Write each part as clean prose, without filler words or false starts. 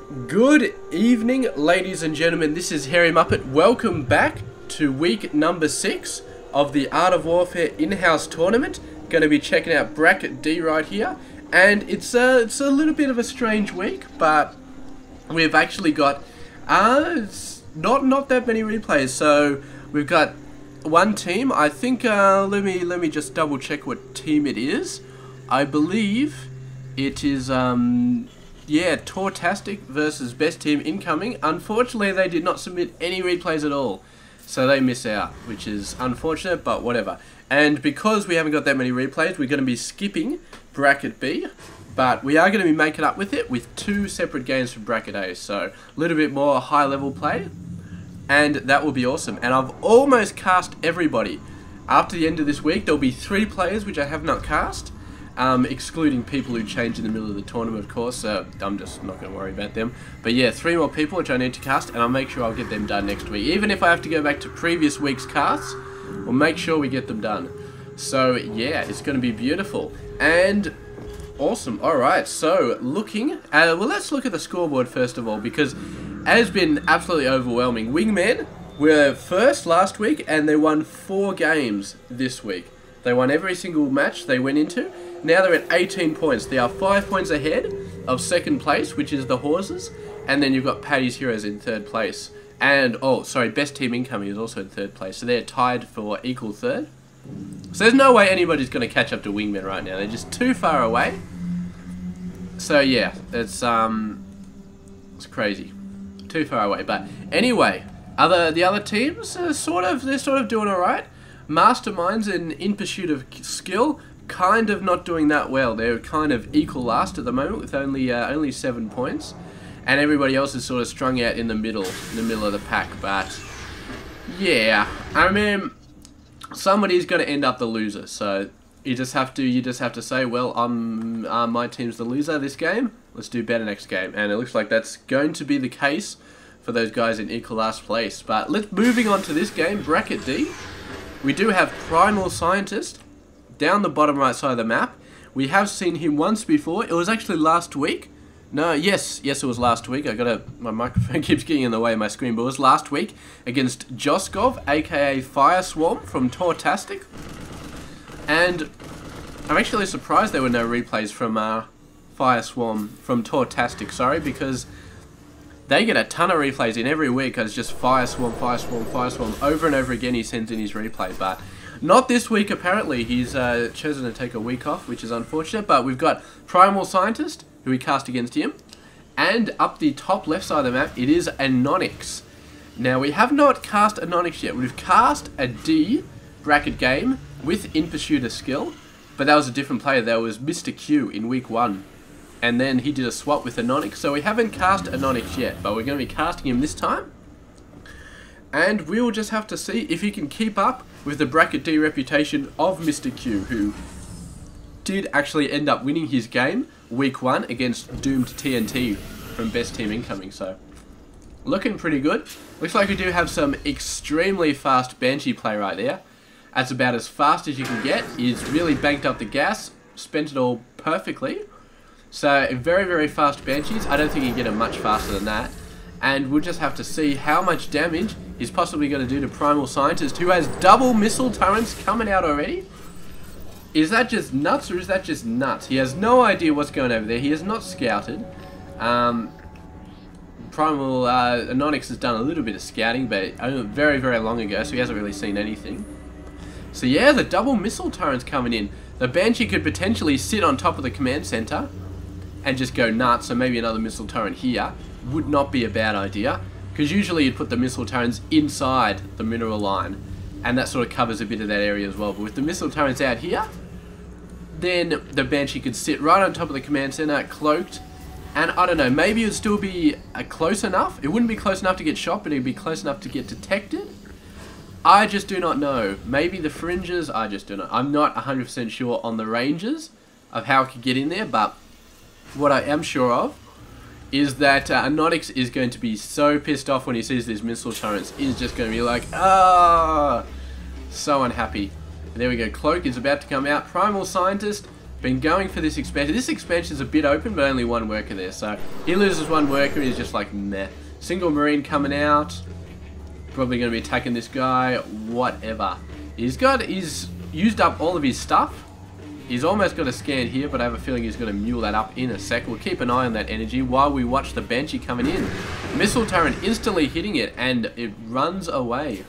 Good evening, ladies and gentlemen. This is Harry Muppet. Welcome back to week number 6 of the Art of Warfare in-house tournament. Going to be checking out Bracket D right here, and it's a little bit of a strange week, but we've actually got not that many replays. So we've got one team. I think let me just double check what team it is. I believe it is yeah, TAW versus Best Team Incoming. Unfortunately, they did not submit any replays at all, so they miss out, which is unfortunate, but whatever. And because we haven't got that many replays, we're going to be skipping Bracket B, but we are going to be making up with it with 2 separate games from Bracket A, so a little bit more high-level play, and that will be awesome. And I've almost cast everybody. After the end of this week, there'll be 3 players which I have not cast, excluding people who change in the middle of the tournament, of course. I'm just not going to worry about them. But yeah, 3 more people which I need to cast, and I'll make sure I'll get them done next week. Even if I have to go back to previous week's casts, we'll make sure we get them done. So yeah, it's going to be beautiful and awesome. Alright, so looking, well, let's look at the scoreboard first of all, because it has been absolutely overwhelming. Wingmen were first last week, and they won 4 games this week. They won every single match they went into. Now they're at 18 points. They are 5 points ahead of second place, which is the Horses. And then you've got Paddy's Heroes in 3rd place. And, oh, sorry, Best Team Incoming is also in 3rd place. So they're tied for equal 3rd. So there's no way anybody's going to catch up to Wingmen right now. They're just too far away. So yeah, it's crazy. Too far away. But anyway, the other teams are sort of doing alright. Masterminds in Pursuit of Skill, kind of not doing that well. They're kind of equal last at the moment with only 7 points, and everybody else is sort of strung out in the middle of the pack. But yeah, I mean, somebody's going to end up the loser. So you just have to say, well, my team's the loser this game. Let's do better next game, and it looks like that's going to be the case for those guys in equal last place. But moving on to this game, Bracket D. We do have PrimalScientist down the bottom right side of the map. We have seen him once before. It was actually last week. No, yes, it was last week. My microphone keeps getting in the way of my screen, but it was last week against Joskov, aka Fireswarm from TAW. And I'm actually surprised there were no replays from Fireswarm from TAW, sorry, because they get a ton of replays in every week. It's just Fireswarm over and over again. He sends in his replay, but not this week apparently. He's chosen to take a week off, which is unfortunate. But we've got PrimalScientist, who we cast against him, and up the top left side of the map it is Anonix. Now we have not cast Anonix yet. We've cast a D bracket game with In Pursuit of Skill, but that was a different player. That was Mr. Q in week 1. And then he did a swap with Anonix, so we haven't cast Anonix yet, but we're going to be casting him this time. And we will just have to see if he can keep up with the Bracket D reputation of Mr. Q, who did actually end up winning his game, week 1, against Doomed TNT from Best Team Incoming. So, looking pretty good. Looks like we do have some extremely fast Banshee play right there. That's about as fast as you can get. He's really banked up the gas, spent it all perfectly. So, very, very fast Banshees. I don't think you can get it much faster than that. And we'll just have to see how much damage he's possibly going to do to PrimalScientist, who has double missile turrets coming out already. Is that just nuts, or is that just nuts? He has no idea what's going over there. He has not scouted. Anonix has done a little bit of scouting, but very, very long ago, so he hasn't really seen anything. So yeah, the double missile turrets coming in. The Banshee could potentially sit on top of the command center and just go nuts, so maybe another missile turret here would not be a bad idea, because usually you'd put the missile turrets inside the mineral line, and that sort of covers a bit of that area as well. But with the missile turrets out here, then the Banshee could sit right on top of the command center, cloaked, and I don't know, maybe it would still be close enough. It wouldn't be close enough to get shot, but it would be close enough to get detected. I just do not know. Maybe the fringes, I just do not. I'm not 100% sure on the ranges of how it could get in there, but what I am sure of is that Anonix is going to be so pissed off when he sees these missile turrets. He's just going to be like, ah, so unhappy. There we go. Cloak is about to come out. PrimalScientist Been going for this expansion. This expansion is a bit open, but only one worker there. So he loses one worker. He's just like, meh. Single Marine coming out. Probably going to be attacking this guy. Whatever. He's used up all of his stuff. He's almost got a scan here, but I have a feeling he's going to mule that up in a sec. We'll keep an eye on that energy while we watch the Banshee coming in. Missile turret instantly hitting it, and it runs away.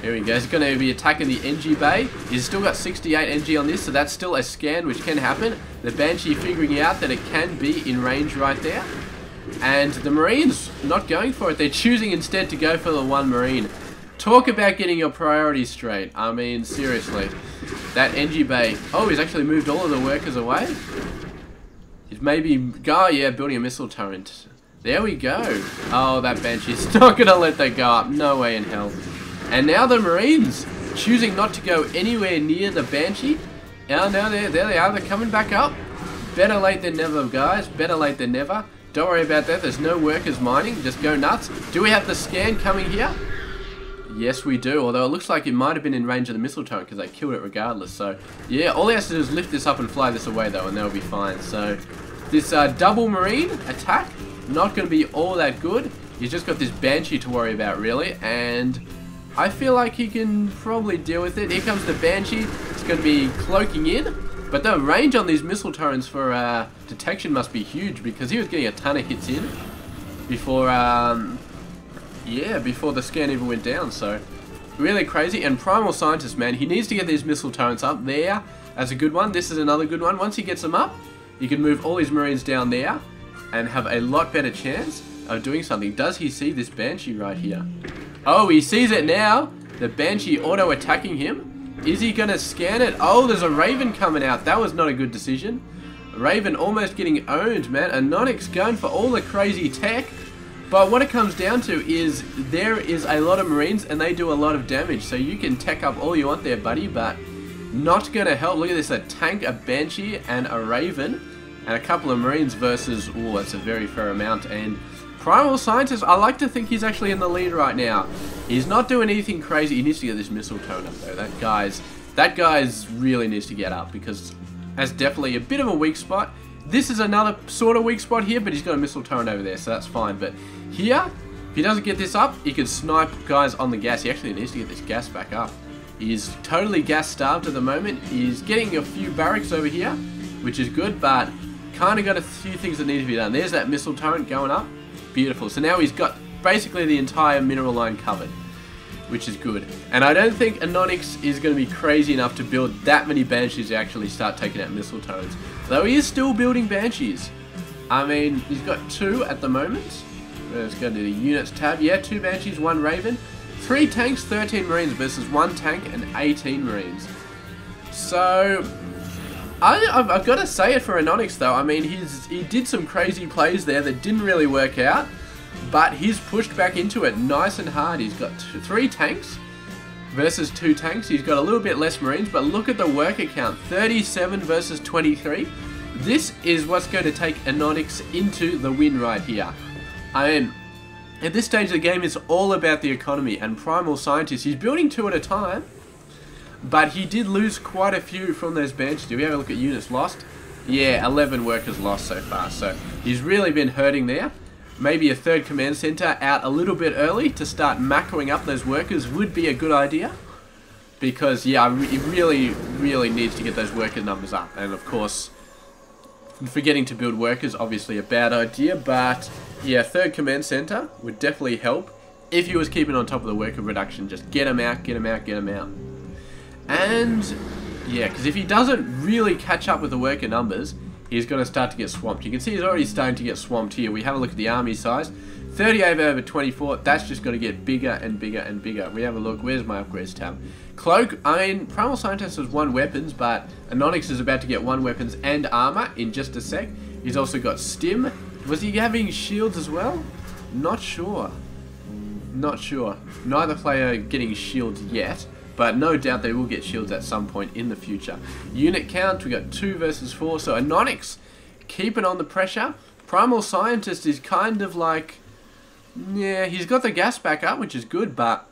Here we go. He's going to be attacking the NG bay. He's still got 68 NG on this, so that's still a scan, which can happen. The Banshee figuring out that it can be in range right there. And the Marines not going for it. They're choosing instead to go for the one Marine. Talk about getting your priorities straight. I mean, seriously. That NG bay. Oh, he's actually moved all of the workers away. He's maybe... Oh, yeah, building a missile turret. There we go. Oh, that Banshee's not going to let that go up. No way in hell. And now the Marines choosing not to go anywhere near the Banshee. Oh, now there they are. They're coming back up. Better late than never, guys. Better late than never. Don't worry about that. There's no workers mining. Just go nuts. Do we have the scan coming here? Yes, we do. Although it looks like it might have been in range of the missile turret because they killed it regardless. So, yeah, all he has to do is lift this up and fly this away, though, and they'll be fine. So, this double Marine attack, not going to be all that good. He's just got this Banshee to worry about, really. And I feel like he can probably deal with it. Here comes the Banshee. It's going to be cloaking in. But the range on these missile turrets for detection must be huge because he was getting a ton of hits in before, yeah, before the scan even went down. So, really crazy. And PrimalScientist, man, he needs to get these missile turrets up there. That's a good one. This is another good one. Once he gets them up, he can move all his Marines down there and have a lot better chance of doing something. Does he see this Banshee right here? Oh, he sees it now. The Banshee auto-attacking him. Is he going to scan it? Oh, there's a Raven coming out. That was not a good decision. Raven almost getting owned, man. Anonix going for all the crazy tech. But what it comes down to is there is a lot of Marines and they do a lot of damage. So you can tech up all you want there, buddy, but not going to help. Look at this, a tank, a Banshee, and a Raven. And a couple of Marines versus, oh, that's a very fair amount. And PrimalScientist, I like to think he's actually in the lead right now. He's not doing anything crazy. He needs to get this missile tone up, though. That guy's really needs to get up because that's definitely a bit of a weak spot. This is another sort of weak spot here, but he's got a missile turret over there, so that's fine. But here, if he doesn't get this up, he can snipe guys on the gas. He actually needs to get this gas back up. He's totally gas starved at the moment. He's getting a few barracks over here, which is good, but kind of got a few things that need to be done. There's that missile turret going up. Beautiful. So now he's got basically the entire mineral line covered, which is good. And I don't think Anonix is going to be crazy enough to build that many Banshees to actually start taking out missile turrets. Though he is still building Banshees. I mean, he's got 2 at the moment. Let's go to the units tab. Yeah, 2 Banshees, 1 Raven. 3 tanks, 13 Marines versus 1 tank and 18 Marines. So, I've got to say it for Anonix though. I mean, he did some crazy plays there that didn't really work out. But he's pushed back into it nice and hard. He's got 3 tanks versus 2 tanks. He's got a little bit less Marines, but look at the worker count. 37 versus 23. This is what's going to take Anonix into the win right here. I mean, at this stage of the game, it's all about the economy. And PrimalScientist, he's building 2 at a time. But he did lose quite a few from those Banshees. Do we have a look at units lost? Yeah, 11 workers lost so far. So he's really been hurting there. Maybe a 3rd command center out a little bit early to start macroing up those workers would be a good idea. Because, yeah, he really needs to get those worker numbers up. And, of course, forgetting to build workers, obviously a bad idea. But, yeah, 3rd command center would definitely help if he was keeping on top of the worker reduction. Just get him out, get him out, get him out. And, yeah, because if he doesn't really catch up with the worker numbers, he's going to start to get swamped. You can see he's already starting to get swamped here. We have a look at the army size. 38 over 24. That's just going to get bigger and bigger and bigger. We have a look. Where's my upgrades tab? Cloak. I mean, PrimalScientist has 1 weapons, but Anonix is about to get 1 weapons and armor in just a sec. He's also got stim. Was he having shields as well? Not sure. Not sure. Neither player getting shields yet. But no doubt they will get shields at some point in the future. Unit count, we got 2 versus 4. So Anonix keeping on the pressure. PrimalScientist is kind of like, yeah, he's got the gas back up, which is good, but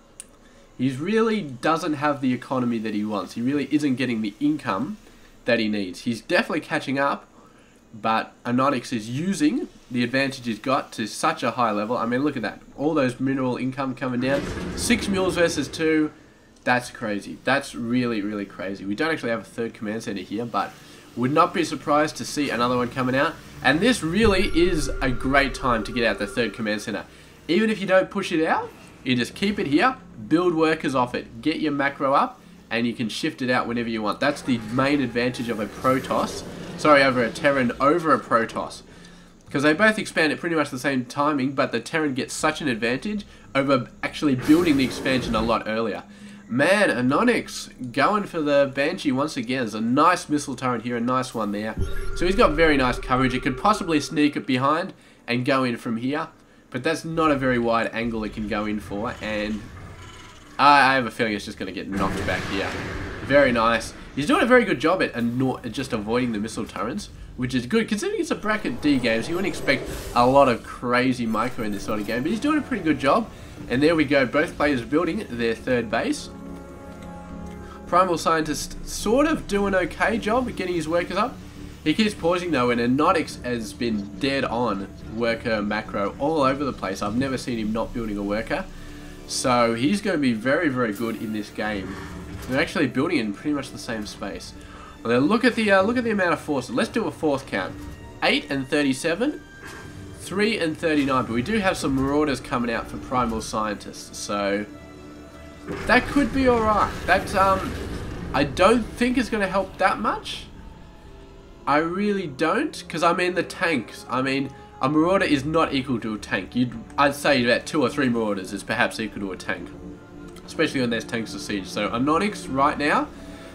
he really doesn't have the economy that he wants. He really isn't getting the income that he needs. He's definitely catching up, but anonix is using the advantage he's got to such a high level. I mean, look at that. All those mineral income coming down. 6 mules versus 2. That's crazy. That's really, really crazy. We don't actually have a third command center here, but would not be surprised to see another one coming out. And this really is a great time to get out the third command center. Even if you don't push it out, you just keep it here, build workers off it, get your macro up, and you can shift it out whenever you want. That's the main advantage of a Protoss. Sorry, over a Terran over a Protoss. Because they both expand at pretty much the same timing, but the Terran gets such an advantage over actually building the expansion a lot earlier. Man, anonix going for the Banshee once again. There's a nice missile turret here, a nice one there. So he's got very nice coverage. It could possibly sneak it behind and go in from here. But that's not a very wide angle it can go in for. And I have a feeling it's just going to get knocked back here. Very nice. He's doing a very good job at just avoiding the missile turrets, which is good. Considering it's a bracket D game, so you wouldn't expect a lot of crazy micro in this sort of game. But he's doing a pretty good job. And there we go. Both players building their third base. PrimalScientist sort of doing an okay job at getting his workers up. He keeps pausing though, and anonix has been dead on worker macro all over the place. I've never seen him not building a worker. So he's going to be very, very good in this game. They're actually building in pretty much the same space. Well, look at the amount of forces. Let's do a fourth count. 8 and 37, 3 and 39. But we do have some marauders coming out for PrimalScientist, so that could be alright. That I don't think is going to help that much. I really don't, because I mean the tanks. I mean, a marauder is not equal to a tank. I'd say about 2 or 3 marauders is perhaps equal to a tank, especially when there's tanks to siege. So anonix right now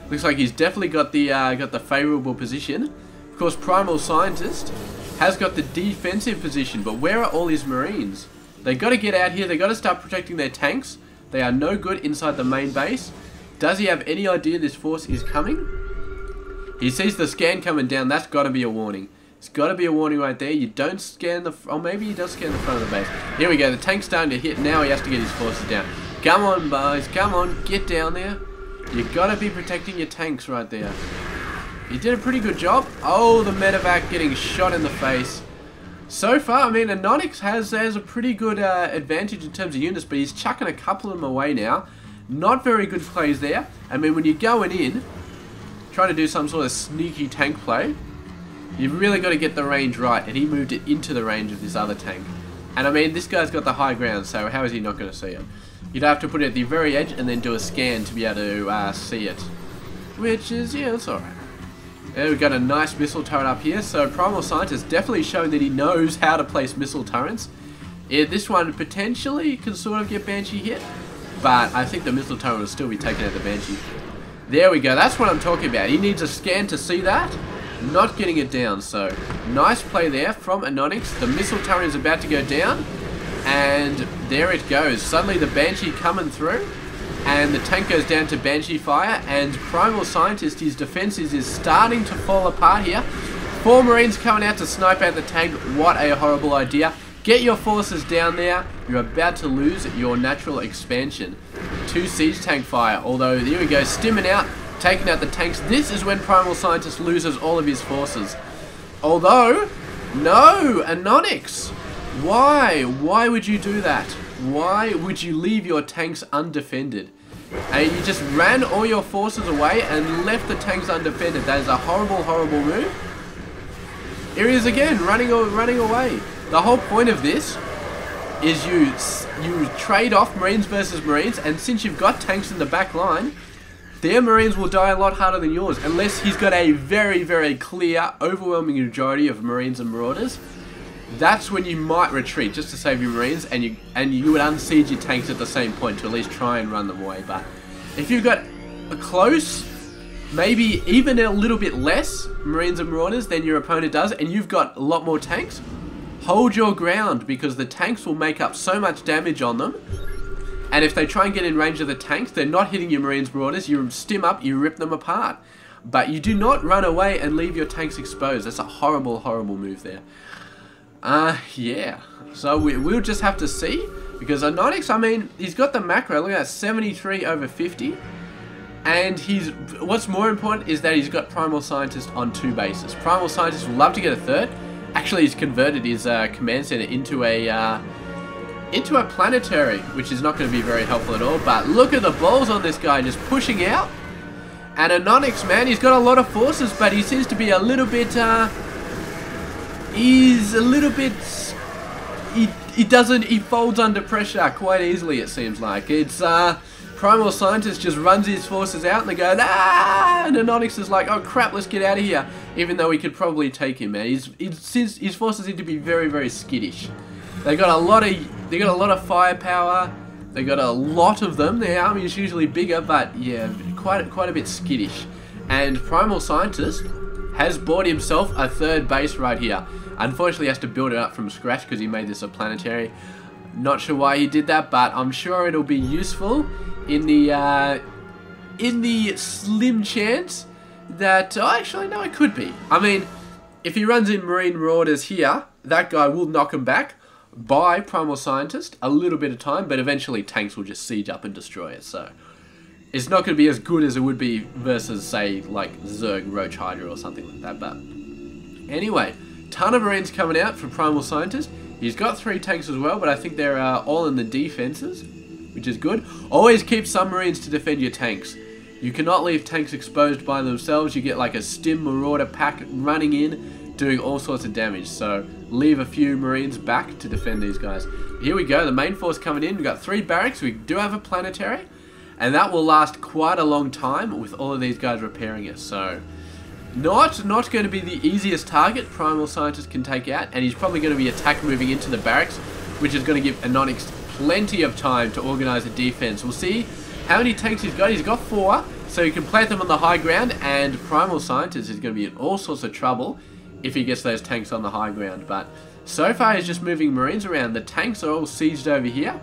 looks like he's definitely got the favourable position. Of course, PrimalScientist has got the defensive position, but where are all his marines? They got to get out here. They got to start protecting their tanks. They are no good inside the main base. Does he have any idea this force is coming? He sees the scan coming down. That's got to be a warning. It's got to be a warning right there. You don't scan the... Oh, maybe he does scan the front of the base. Here we go. The tank's starting to hit. Now he has to get his forces down. Come on, boys. Come on. Get down there. You got to be protecting your tanks right there. He did a pretty good job. Oh, the medevac getting shot in the face. So far, I mean, anonix has a pretty good advantage in terms of units, but he's chucking a couple of them away now. Not very good plays there. I mean, when you're going in, trying to do some sort of sneaky tank play, you've really got to get the range right, and he moved it into the range of this other tank. And I mean, this guy's got the high ground, so how is he not going to see it? You'd have to put it at the very edge and then do a scan to be able to see it. Which is, yeah, it's alright. There we've got a nice missile turret up here, so PrimalScientist definitely showing that he knows how to place missile turrets. Yeah, this one potentially can sort of get Banshee hit, but I think the missile turret will still be taking out the Banshee. There we go, that's what I'm talking about. He needs a scan to see that, not getting it down, so nice play there from anonix. The missile turret is about to go down, and there it goes. Suddenly the Banshee coming through, and the tank goes down to Banshee fire, and PrimalScientist, his defenses is starting to fall apart here. 4 Marines coming out to snipe out the tank. What a horrible idea. Get your forces down there. You're about to lose your natural expansion. 2 siege tank fire, although here we go, stimming out, taking out the tanks. This is when PrimalScientist loses all of his forces. Although, no, anonix. Why? Why would you do that? Why would you leave your tanks undefended? And you just ran all your forces away and left the tanks undefended. That is a horrible, horrible move. Here he is again, running away. The whole point of this is you trade off Marines versus Marines, and since you've got tanks in the back line, their Marines will die a lot harder than yours, unless he's got a very, very clear, overwhelming majority of Marines and Marauders. That's when you might retreat just to save your Marines, and you would unsiege your tanks at the same point to at least try and run them away. But if you've got a close, maybe even a little bit less Marines and Marauders than your opponent does, and you've got a lot more tanks, hold your ground, because the tanks will make up so much damage on them. And if they try and get in range of the tanks, they're not hitting your Marines, Marauders, you stim up, you rip them apart. But you do not run away and leave your tanks exposed. That's a horrible, horrible move there. Yeah. So we'll just have to see, because anonix, I mean, he's got the macro. Look at that, 73 over 50. And what's more important is that he's got PrimalScientist on 2 bases. PrimalScientist would love to get a 3rd. Actually, he's converted his command center into a planetary, which is not going to be very helpful at all. But look at the balls on this guy, just pushing out. And Anonix, man, he's got a lot of forces, but he seems to be a little bit, he folds under pressure quite easily, it seems like. It's, PrimalScientist just runs his forces out and they go, ah! And Anonix is like, oh crap, let's get out of here. Even though we could probably take him, man. His forces seem to be very, very skittish. They got a lot of firepower. They got a lot of them. Their army is usually bigger, but yeah, quite a bit skittish. And PrimalScientist has bought himself a 3rd base right here. Unfortunately, he has to build it up from scratch because he made this a planetary. Not sure why he did that, but I'm sure it'll be useful in the slim chance that... Oh, actually, no, it could be. I mean, if he runs in Marine Marauders here, that guy will knock him back by PrimalScientist a little bit of time, but eventually tanks will just siege up and destroy it, so... It's not going to be as good as it would be versus, say, like Zerg, Roach Hydra or something like that, but... Anyway, ton of Marines coming out from PrimalScientist. He's got 3 tanks as well, but I think they're all in the defenses, which is good. Always keep some Marines to defend your tanks. You cannot leave tanks exposed by themselves. You get like a Stim Marauder pack running in, doing all sorts of damage. So leave a few Marines back to defend these guys. Here we go, the main force coming in. We've got 3 barracks. We do have a planetary, and that will last quite a long time with all of these guys repairing it. So not going to be the easiest target PrimalScientist can take out, and he's probably going to be attack moving into the barracks, which is going to give Anonix plenty of time to organize a defense. We'll see how many tanks he's got. He's got 4, so he can plant them on the high ground, and PrimalScientist is going to be in all sorts of trouble if he gets those tanks on the high ground. But so far he's just moving Marines around. The tanks are all sieged over here.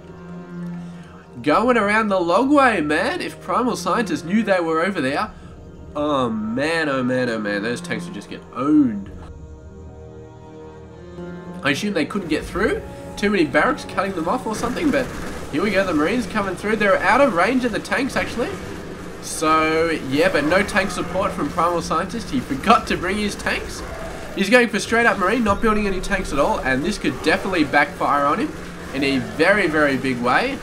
Going around the logway, man. If PrimalScientist knew they were over there, oh man, oh man, oh man, those tanks would just get owned. I assume they couldn't get through. Too many barracks cutting them off or something, but here we go, the Marines coming through. They're out of range of the tanks, actually. So, yeah, but no tank support from PrimalScientist. He forgot to bring his tanks. He's going for straight up Marine, not building any tanks at all, and this could definitely backfire on him in a very, very big way.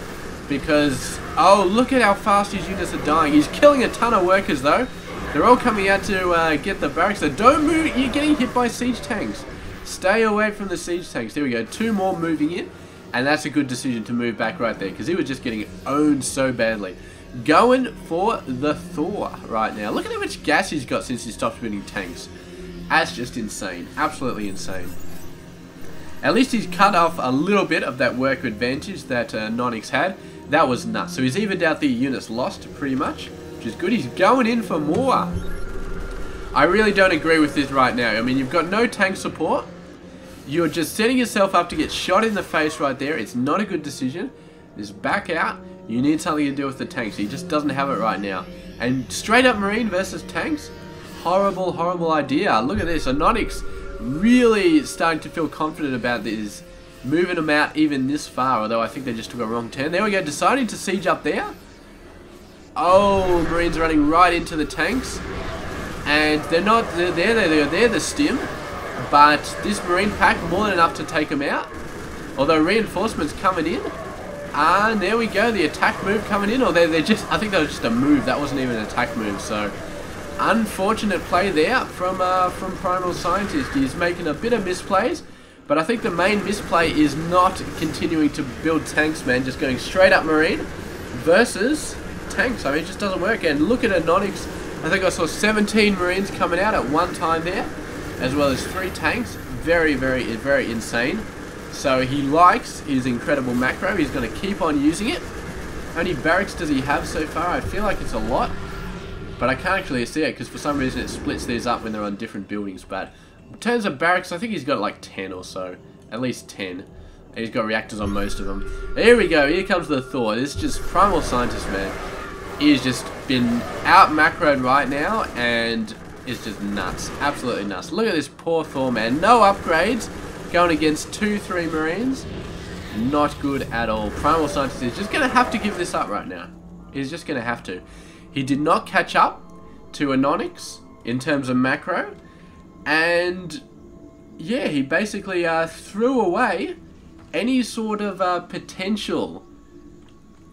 Because, oh, look at how fast his units are dying. He's killing a ton of workers, though. They're all coming out to get the barracks. So don't move, you're getting hit by siege tanks. Stay away from the siege tanks. There we go, 2 more moving in. And that's a good decision to move back right there, because he was just getting owned so badly. Going for the Thor right now. Look at how much gas he's got since he stopped building tanks. That's just insane. Absolutely insane. At least he's cut off a little bit of that worker advantage that Anonix had. That was nuts. So he's evened out the units lost pretty much, which is good. He's going in for more. I really don't agree with this right now. I mean, you've got no tank support. You're just setting yourself up to get shot in the face right there. It's not a good decision. Just back out. You need something to do with the tanks. He just doesn't have it right now. And straight up Marine versus tanks? Horrible, horrible idea. Look at this. Anonix really starting to feel confident about this. Moving them out even this far, although I think they just took a wrong turn. There we go. Deciding to siege up there. Oh, Marines running right into the tanks. And they're not, they're the Stim. But this Marine pack, more than enough to take them out. Although reinforcements coming in. And there we go, the attack move coming in. Or they're just, I think that was just a move. That wasn't even an attack move. So, unfortunate play there from PrimalScientist. He's making a bit of misplays. But I think the main misplay is not continuing to build tanks, man. Just going straight up Marine versus tanks. I mean, it just doesn't work. And look at Anonix. I think I saw 17 Marines coming out at one time there, as well as 3 tanks. Very, very, very insane. So he likes his incredible macro. He's going to keep on using it. How many barracks does he have so far? I feel like it's a lot, but I can't actually see it because for some reason it splits these up when they're on different buildings. But in terms of barracks, I think he's got like 10 or so. At least 10. And he's got reactors on most of them. Here we go. Here comes the Thor. This is just PrimalScientist, man. He's just been out macroed right now, and it's just nuts. Absolutely nuts. Look at this poor Thor, man. No upgrades. Going against 2-3 Marines. Not good at all. PrimalScientist is just going to have to give this up right now. He's just going to have to. He did not catch up to anonix in terms of macro, and yeah, he basically threw away any sort of potential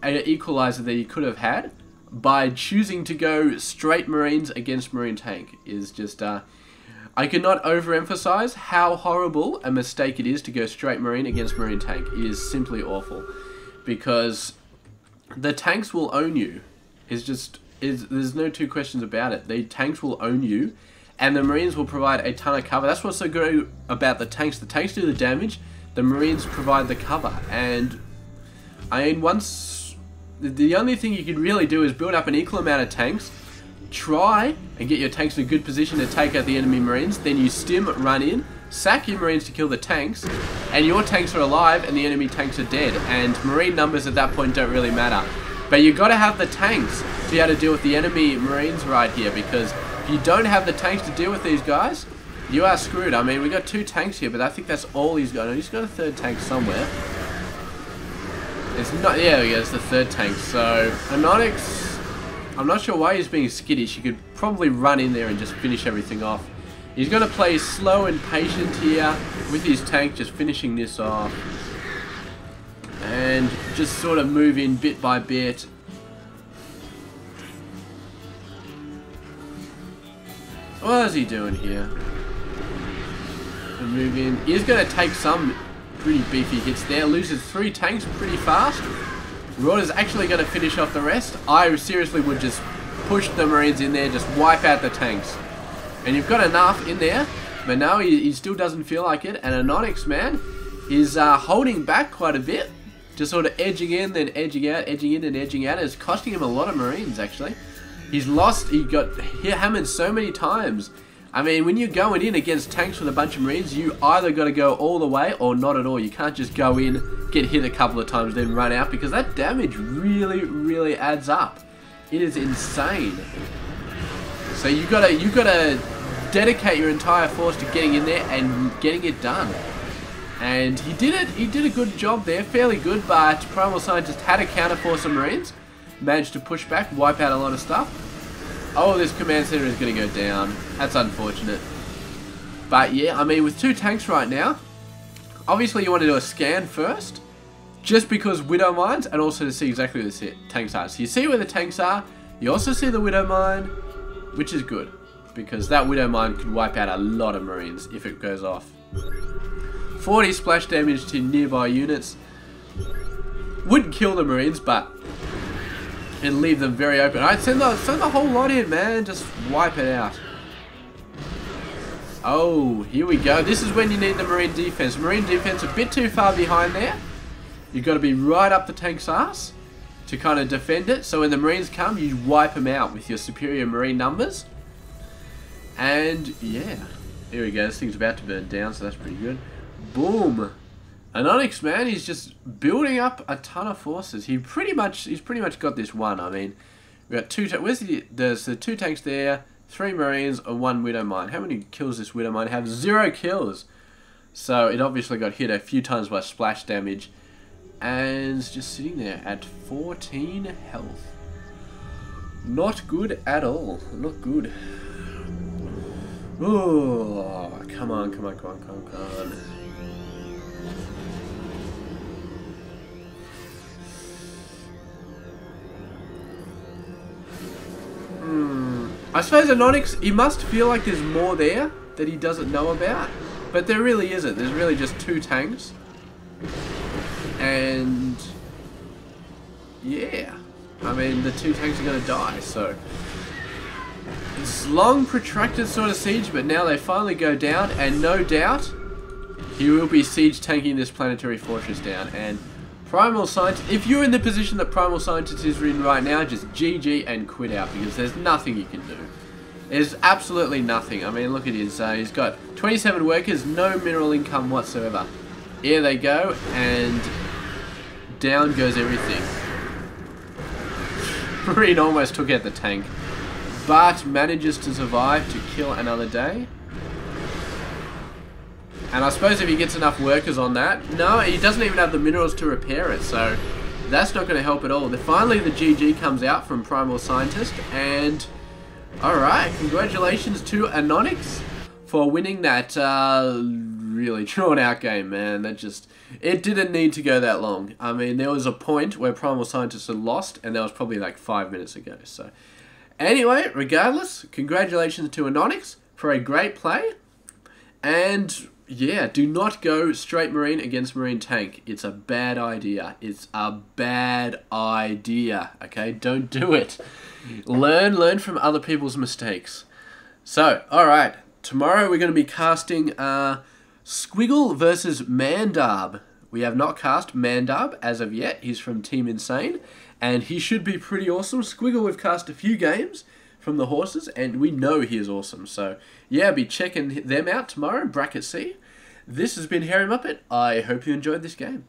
equalizer that he could have had by choosing to go straight Marines against Marine tank. Is just I cannot overemphasize how horrible a mistake it is to go straight Marine against Marine tank. It is simply awful, because the tanks will own you. There's no two questions about it. The tanks will own you, and the Marines will provide a ton of cover. That's what's so good about the tanks. The tanks do the damage, the Marines provide the cover. And I mean, once the only thing you can really do is build up an equal amount of tanks, try and get your tanks in a good position to take out the enemy Marines, then you stim, run in, sack your Marines to kill the tanks, and your tanks are alive and the enemy tanks are dead, and Marine numbers at that point don't really matter. But you got to have the tanks to be able to deal with the enemy Marines right here, because if you don't have the tanks to deal with these guys, you are screwed. I mean, we got 2 tanks here, but I think that's all he's got. He's got a 3rd tank somewhere. It's not, yeah, it's the 3rd tank. So anonix, I'm not sure why he's being skittish. He could probably run in there and just finish everything off. He's going to play slow and patient here with his tank, just finishing this off. And just sort of move in bit by bit. What is he doing here? And move in. He's going to take some pretty beefy hits there. Loses 3 tanks pretty fast. Rorder's actually going to finish off the rest. I seriously would just push the Marines in there, just wipe out the tanks. And you've got enough in there, but no, he still doesn't feel like it. And anonix, man, is holding back quite a bit. Just sort of edging in, then edging out, edging in and edging out. It's costing him a lot of Marines, actually. He got hammered so many times. I mean, when you're going in against tanks with a bunch of Marines, you either got to go all the way or not at all. You can't just go in, get hit a couple of times, then run out, because that damage really, really adds up. It is insane. So you gotta dedicate your entire force to getting in there and getting it done. And he did it. He did a good job there, fairly good. But PrimalScientist had a counter force of Marines, managed to push back, wipe out a lot of stuff. Oh, this command center is going to go down. That's unfortunate. But yeah, I mean, with 2 tanks right now, obviously you want to do a scan first, just because Widow Mines, and also to see exactly where the tanks are. So you see where the tanks are, you also see the Widow Mine, which is good, because that Widow Mine could wipe out a lot of Marines if it goes off. 40 splash damage to nearby units. Wouldn't kill the Marines, but and leave them very open. Alright, send the whole lot in, man. Just wipe it out. Oh, here we go. This is when you need the Marine defense. Marine defense a bit too far behind there. You've got to be right up the tank's ass to kind of defend it. So when the Marines come, you wipe them out with your superior Marine numbers. And yeah, here we go. This thing's about to burn down, so that's pretty good. Boom. Anonix, man, he's just building up a ton of forces. He's pretty much got this one. I mean, we got 2. There's the 2 tanks there, 3 Marines, and 1 Widow Mine. How many kills does Widow Mine have? 0 kills. So it obviously got hit a few times by splash damage, and it's just sitting there at 14 health. Not good at all. Not good. Oh, come on, come on, come on, come on, come on. I suppose anonix, he must feel like there's more there that he doesn't know about, but there really isn't. There's really just 2 tanks, and yeah, I mean, the 2 tanks are going to die, so it's long protracted sort of siege, but now they finally go down, and no doubt he will be siege tanking this planetary fortress down. And PrimalScientist, if you're in the position that PrimalScientist is in right now, just GG and quit out, because there's nothing you can do. There's absolutely nothing. I mean, look at his, he's got 27 workers, no mineral income whatsoever. Here they go, and down goes everything. Marine almost took out the tank, but manages to survive to kill another day. And I suppose if he gets enough workers on that, no, he doesn't even have the minerals to repair it, so That's not going to help at all. Finally, the GG comes out from PrimalScientist, and alright, congratulations to Anonix for winning that really drawn out game, man. It didn't need to go that long. I mean, there was a point where PrimalScientist had lost, and that was probably like 5 minutes ago. So, anyway, regardless, congratulations to Anonix for a great play, and yeah, do not go straight Marine against Marine Tank. It's a bad idea. It's a bad idea, okay? Don't do it. Learn from other people's mistakes. So, alright. Tomorrow we're going to be casting Squiggle versus Mandab. We have not cast Mandab as of yet. He's from Team Insane, and he should be pretty awesome. Squiggle, we've cast a few games from the horses, and we know he is awesome. So, yeah, be checking them out tomorrow in Bracket C. This has been Hairy Muppet. I hope you enjoyed this game.